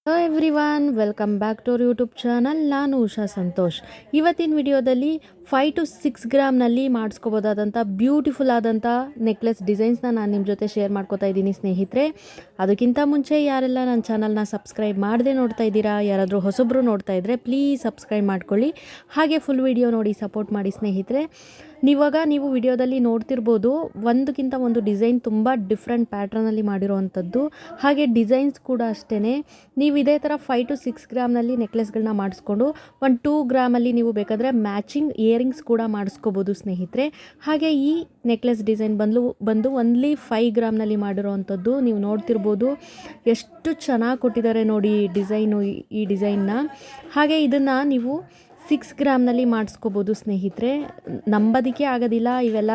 Hello everyone, welcome back to our YouTube channel. ನಾನು ಉಷಾ ಸಂತೋಷ್. ಇವತ್ತಿನ ವಿಡಿಯೋದಲ್ಲಿ 5 to 6 ಗ್ರಾಮ್ನಲ್ಲಿ ಮಾಡಿಸ್ಕೋಬೋದಾದಂಥ ಬ್ಯೂಟಿಫುಲ್ ಆದಂಥ ನೆಕ್ಲೆಸ್ ಡಿಸೈನ್ಸ್ನ ನಾನು ನಿಮ್ಮ ಜೊತೆ ಶೇರ್ ಮಾಡ್ಕೋತಾ ಇದ್ದೀನಿ ಸ್ನೇಹಿತರೆ. ಅದಕ್ಕಿಂತ ಮುಂಚೆ ಯಾರೆಲ್ಲ ನನ್ನ ಚಾನಲ್ನ ಸಬ್ಸ್ಕ್ರೈಬ್ ಮಾಡದೆ ನೋಡ್ತಾ ಇದ್ದೀರಾ, ಯಾರಾದರೂ ಹೊಸಬ್ರು ನೋಡ್ತಾ ಇದ್ದರೆ ಪ್ಲೀಸ್ ಸಬ್ಸ್ಕ್ರೈಬ್ ಮಾಡ್ಕೊಳ್ಳಿ. ಹಾಗೆ ಫುಲ್ ವಿಡಿಯೋ ನೋಡಿ ಸಪೋರ್ಟ್ ಮಾಡಿ ಸ್ನೇಹಿತರೆ. ನೀವು ವಿಡಿಯೋದಲ್ಲಿ ನೋಡ್ತಿರ್ಬೋದು, ಒಂದಕ್ಕಿಂತ ಒಂದು ಡಿಸೈನ್ ತುಂಬ ಡಿಫ್ರೆಂಟ್ ಪ್ಯಾಟ್ರನಲ್ಲಿ ಮಾಡಿರೋವಂಥದ್ದು. ಹಾಗೆ ಡಿಸೈನ್ಸ್ ಕೂಡ ಅಷ್ಟೇ. ನೀವು ಇದೇ ಥರ 5 to 6 ಗ್ರಾಮ್ನಲ್ಲಿ ನೆಕ್ಲೆಸ್ಗಳನ್ನ ಮಾಡಿಸ್ಕೊಂಡು 2 ಗ್ರಾಮಲ್ಲಿ ನೀವು ಬೇಕಾದರೆ ಮ್ಯಾಚಿಂಗ್ ಇಯರಿಂಗ್ಸ್ ಕೂಡ ಮಾಡಿಸ್ಕೋಬೋದು ಸ್ನೇಹಿತರೆ. ಹಾಗೆ ಈ ನೆಕ್ಲೆಸ್ ಡಿಸೈನ್ ಬಂದು ಓನ್ಲಿ 5 ಗ್ರಾಮ್ನಲ್ಲಿ ಮಾಡಿರೋವಂಥದ್ದು. ನೀವು ನೋಡ್ತಿರ್ಬೋದು ಎಷ್ಟು ಚೆನ್ನಾಗಿ ಕೊಟ್ಟಿದ್ದಾರೆ ನೋಡಿ ಈ ಡಿಸೈನ್ನ. ಹಾಗೆ ಇದನ್ನು ನೀವು 6 ಗ್ರಾಮ್ನಲ್ಲಿ ಮಾಡಿಸ್ಕೋಬೋದು ಸ್ನೇಹಿತರೆ. ನಂಬೋದಕ್ಕೆ ಆಗೋದಿಲ್ಲ, ಇವೆಲ್ಲ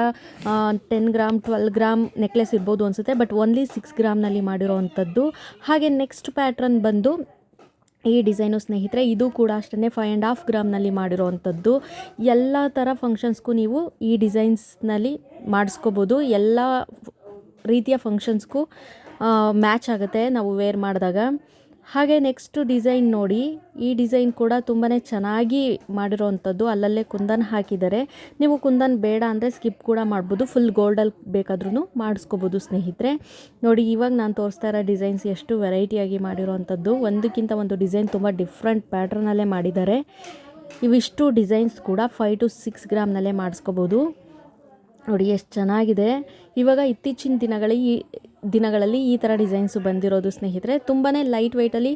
10 ಗ್ರಾಮ್ 12 ಗ್ರಾಮ್ ನೆಕ್ಲೆಸ್ ಇರ್ಬೋದು ಅನಿಸುತ್ತೆ, ಬಟ್ ಓನ್ಲಿ 6 ಗ್ರಾಮ್ನಲ್ಲಿ ಮಾಡಿರೋವಂಥದ್ದು. ಹಾಗೆ ನೆಕ್ಸ್ಟ್ ಪ್ಯಾಟ್ರನ್ ಬಂದು ಈ ಡಿಸೈನು ಸ್ನೇಹಿತರೆ. ಇದು ಕೂಡ ಅಷ್ಟೇ 5.5 ಗ್ರಾಮ್ನಲ್ಲಿ ಮಾಡಿರೋವಂಥದ್ದು. ಎಲ್ಲ ಥರ ಫಂಕ್ಷನ್ಸ್ಗೂ ನೀವು ಈ ಡಿಸೈನ್ಸ್ನಲ್ಲಿ ಮಾಡಿಸ್ಕೋಬೋದು. ಎಲ್ಲ ರೀತಿಯ ಫಂಕ್ಷನ್ಸ್ಗೂ ಮ್ಯಾಚ್ ಆಗುತ್ತೆ ನಾವು ವೇರ್ ಮಾಡಿದಾಗ. ಹಾಗೆ ನೆಕ್ಸ್ಟ್ ಡಿಸೈನ್ ನೋಡಿ, ಈ ಡಿಸೈನ್ ಕೂಡ ತುಂಬಾ ಚೆನ್ನಾಗಿ ಮಾಡಿರೋವಂಥದ್ದು. ಅಲ್ಲಲ್ಲೇ ಕುಂದನ್ ಹಾಕಿದ್ದಾರೆ. ನೀವು ಕುಂದನ್ ಬೇಡ ಅಂದರೆ ಸ್ಕಿಪ್ ಕೂಡ ಮಾಡ್ಬೋದು, ಫುಲ್ ಗೋಲ್ಡಲ್ಲಿ ಬೇಕಾದ್ರೂ ಮಾಡಿಸ್ಕೋಬೋದು ಸ್ನೇಹಿತರೆ. ನೋಡಿ, ಇವಾಗ ನಾನು ತೋರಿಸ್ತಾ ಇರೋ ಡಿಸೈನ್ಸ್ ಎಷ್ಟು ವೆರೈಟಿಯಾಗಿ ಮಾಡಿರೋವಂಥದ್ದು. ಒಂದಕ್ಕಿಂತ ಒಂದು ಡಿಸೈನ್ ತುಂಬ ಡಿಫ್ರೆಂಟ್ ಪ್ಯಾಟ್ರನಲ್ಲೇ ಮಾಡಿದ್ದಾರೆ. ಇವಿಷ್ಟು ಡಿಸೈನ್ಸ್ ಕೂಡ 5 to 6 ಗ್ರಾಮ್ನಲ್ಲೇ ಮಾಡಿಸ್ಕೋಬೋದು. ನೋಡಿ ಎಷ್ಟು ಚೆನ್ನಾಗಿದೆ. ಇವಾಗ ಇತ್ತೀಚಿನ ದಿನಗಳಲ್ಲಿ ಈ ಥರ ಡಿಸೈನ್ಸು ಬಂದಿರೋದು ಸ್ನೇಹಿತರೆ. ತುಂಬಾ ಲೈಟ್ ವೆಯ್ಟಲ್ಲಿ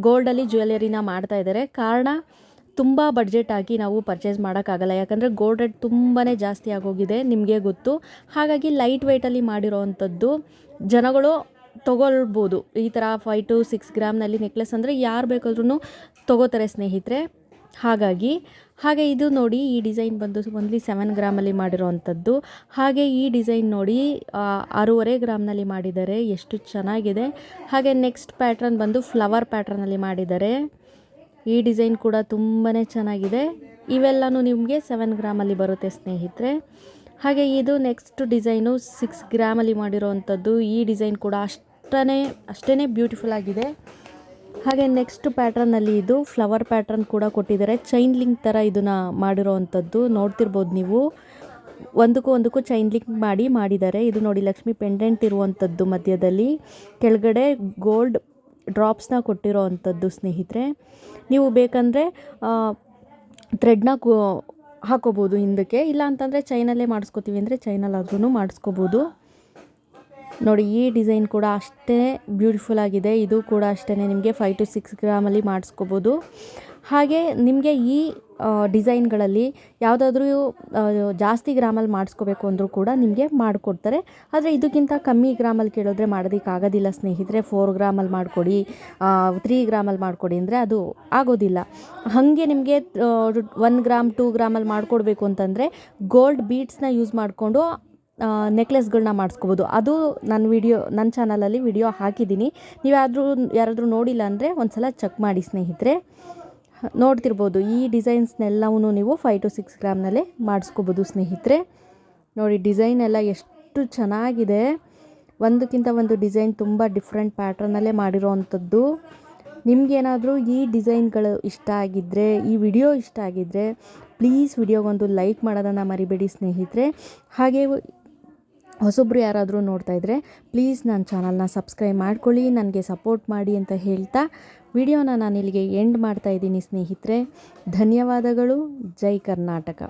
ಗೋಲ್ಡಲ್ಲಿ ಜ್ಯುವೆಲರಿನ ಮಾಡ್ತಾ ಇದ್ದಾರೆ. ಕಾರಣ, ತುಂಬ ಬಡ್ಜೆಟ್ ಆಗಿ ನಾವು ಪರ್ಚೇಸ್ ಮಾಡೋಕ್ಕಾಗಲ್ಲ, ಯಾಕಂದರೆ ಗೋಲ್ಡ್ ರೇಟ್ ತುಂಬಾ ಜಾಸ್ತಿ ಆಗೋಗಿದೆ, ನಿಮಗೆ ಗೊತ್ತು. ಹಾಗಾಗಿ ಲೈಟ್ ವೆಯ್ಟಲ್ಲಿ ಮಾಡಿರೋವಂಥದ್ದು ಜನಗಳು ತೊಗೊಳ್ಬೋದು. ಈ ಥರ 5 to 6 ಗ್ರಾಮ್ನಲ್ಲಿ ನೆಕ್ಲೆಸ್ ಅಂದರೆ ಯಾರು ಬೇಕಾದ್ರೂ ತೊಗೋತಾರೆ ಸ್ನೇಹಿತರೆ. ಹಾಗೆ ಇದು ನೋಡಿ, ಈ ಡಿಸೈನ್ ಬಂದು ಓನ್ಲಿ 7 ಗ್ರಾಮಲ್ಲಿ ಮಾಡಿರೋವಂಥದ್ದು. ಹಾಗೆ ಈ ಡಿಸೈನ್ ನೋಡಿ 6.5 ಗ್ರಾಮ್ನಲ್ಲಿ ಮಾಡಿದ್ದಾರೆ, ಎಷ್ಟು ಚೆನ್ನಾಗಿದೆ. ಹಾಗೆ ನೆಕ್ಸ್ಟ್ ಪ್ಯಾಟ್ರನ್ ಬಂದು ಫ್ಲವರ್ ಪ್ಯಾಟ್ರನಲ್ಲಿ ಮಾಡಿದ್ದಾರೆ. ಈ ಡಿಸೈನ್ ಕೂಡ ತುಂಬಾ ಚೆನ್ನಾಗಿದೆ. ಇವೆಲ್ಲನೂ ನಿಮಗೆ 7 ಗ್ರಾಮಲ್ಲಿ ಬರುತ್ತೆ ಸ್ನೇಹಿತರೆ. ಹಾಗೆ ಇದು ನೆಕ್ಸ್ಟ್ ಡಿಸೈನು 6 ಗ್ರಾಮಲ್ಲಿ ಮಾಡಿರೋವಂಥದ್ದು. ಈ ಡಿಸೈನ್ ಕೂಡ ಅಷ್ಟೇ ಬ್ಯೂಟಿಫುಲ್ ಆಗಿದೆ. ಹಾಗೆ ನೆಕ್ಸ್ಟ್ ಪ್ಯಾಟ್ರನ್ನಲ್ಲಿ ಇದು ಫ್ಲವರ್ ಪ್ಯಾಟ್ರನ್ ಕೂಡ ಕೊಟ್ಟಿದ್ದಾರೆ. ಚೈನ್ ಲಿಂಕ್ ಥರ ಇದನ್ನು ಮಾಡಿರೋವಂಥದ್ದು ನೋಡ್ತಿರ್ಬೋದು ನೀವು. ಒಂದಕ್ಕೂ ಚೈನ್ ಲಿಂಕ್ ಮಾಡಿದ್ದಾರೆ. ಇದು ನೋಡಿ, ಲಕ್ಷ್ಮಿ ಪೆಂಡೆಂಟ್ ಇರುವಂಥದ್ದು, ಮಧ್ಯದಲ್ಲಿ ಕೆಳಗಡೆ ಗೋಲ್ಡ್ ಡ್ರಾಪ್ಸ್ನ ಕೊಟ್ಟಿರೋ ಅಂಥದ್ದು ಸ್ನೇಹಿತರೆ. ನೀವು ಬೇಕಂದರೆ ಥ್ರೆಡ್ನ ಹಾಕೋಬೋದು ಹಿಂದಕ್ಕೆ, ಇಲ್ಲ ಅಂತಂದರೆ ಚೈನಲ್ಲೇ ಮಾಡಿಸ್ಕೋತೀವಿ ಅಂದರೆ ಚೈನಲ್ಲಾದ್ರೂ ಮಾಡಿಸ್ಕೋಬೋದು. ನೋಡಿ, ಈ ಡಿಸೈನ್ ಕೂಡ ಅಷ್ಟೇ ಬ್ಯೂಟಿಫುಲ್ ಆಗಿದೆ. ಇದು ಕೂಡ ಅಷ್ಟೇ ನಿಮಗೆ 5 to 6 ಗ್ರಾಮಲ್ಲಿ ಮಾಡಿಸ್ಕೋಬೋದು. ಹಾಗೆ ನಿಮಗೆ ಈ ಡಿಸೈನ್ಗಳಲ್ಲಿ ಯಾವುದಾದ್ರೂ ಜಾಸ್ತಿ ಗ್ರಾಮಲ್ಲಿ ಮಾಡಿಸ್ಕೋಬೇಕು ಅಂದರೂ ಕೂಡ ನಿಮಗೆ ಮಾಡಿಕೊಡ್ತಾರೆ. ಆದರೆ ಇದಕ್ಕಿಂತ ಕಮ್ಮಿ ಗ್ರಾಮಲ್ಲಿ ಕೇಳಿದ್ರೆ ಮಾಡೋದಕ್ಕಾಗೋದಿಲ್ಲ ಸ್ನೇಹಿತರೆ. 4 ಗ್ರಾಮಲ್ಲಿ ಮಾಡಿಕೊಡಿ, 3 ಗ್ರಾಮಲ್ಲಿ ಮಾಡಿಕೊಡಿ ಅಂದರೆ ಅದು ಆಗೋದಿಲ್ಲ. ಹಾಗೆ ನಿಮಗೆ 1 ಗ್ರಾಮ್ 2 ಗ್ರಾಮಲ್ಲಿ ಮಾಡಿಕೊಡ್ಬೇಕು ಅಂತಂದರೆ ಗೋಲ್ಡ್ ಬೀಡ್ಸ್ನ ಯೂಸ್ ಮಾಡಿಕೊಂಡು ನೆಕ್ಲೆಸ್ಗಳನ್ನ ಮಾಡಿಸ್ಕೋಬೋದು. ಅದು ನನ್ನ ಚಾನಲಲ್ಲಿ ವಿಡಿಯೋ ಹಾಕಿದ್ದೀನಿ. ನೀವು ಯಾರಾದರೂ ನೋಡಿಲ್ಲ ಅಂದರೆ ಒಂದು ಸಲ ಚೆಕ್ ಮಾಡಿ ಸ್ನೇಹಿತರೆ. ನೋಡ್ತಿರ್ಬೋದು, ಈ ಡಿಸೈನ್ಸ್ನೆಲ್ಲವೂ ನೀವು 5 to 6 ಗ್ರಾಮ್ನಲ್ಲೇ ಮಾಡಿಸ್ಕೋಬೋದು ಸ್ನೇಹಿತರೆ. ನೋಡಿ, ಡಿಸೈನ್ ಎಲ್ಲ ಎಷ್ಟು ಚೆನ್ನಾಗಿದೆ. ಒಂದಕ್ಕಿಂತ ಒಂದು ಡಿಸೈನ್ ತುಂಬ ಡಿಫ್ರೆಂಟ್ ಪ್ಯಾಟ್ರನಲ್ಲೇ ಮಾಡಿರೋವಂಥದ್ದು. ನಿಮಗೇನಾದರೂ ಈ ಡಿಸೈನ್ಗಳು ಇಷ್ಟ ಆಗಿದ್ದರೆ, ಈ ವಿಡಿಯೋ ಇಷ್ಟ ಆಗಿದ್ದರೆ ಪ್ಲೀಸ್ ವಿಡಿಯೋಗೊಂದು ಲೈಕ್ ಮಾಡೋದನ್ನು ಮರಿಬೇಡಿ ಸ್ನೇಹಿತರೆ. ಹಾಗೆ ಹೊಸೊಬ್ಬರು ಯಾರಾದರೂ ನೋಡ್ತಾ ಇದ್ದರೆ ಪ್ಲೀಸ್ ನನ್ನ ಚಾನಲ್ನ ಸಬ್ಸ್ಕ್ರೈಬ್ ಮಾಡ್ಕೊಳ್ಳಿ, ನನಗೆ ಸಪೋರ್ಟ್ ಮಾಡಿ ಅಂತ ಹೇಳ್ತಾ ವಿಡಿಯೋನ ನಾನು ಇಲ್ಲಿಗೆ ಎಂಡ್ ಮಾಡ್ತಾ ಇದ್ದೀನಿ ಸ್ನೇಹಿತರೆ. ಧನ್ಯವಾದಗಳು. ಜೈ ಕರ್ನಾಟಕ.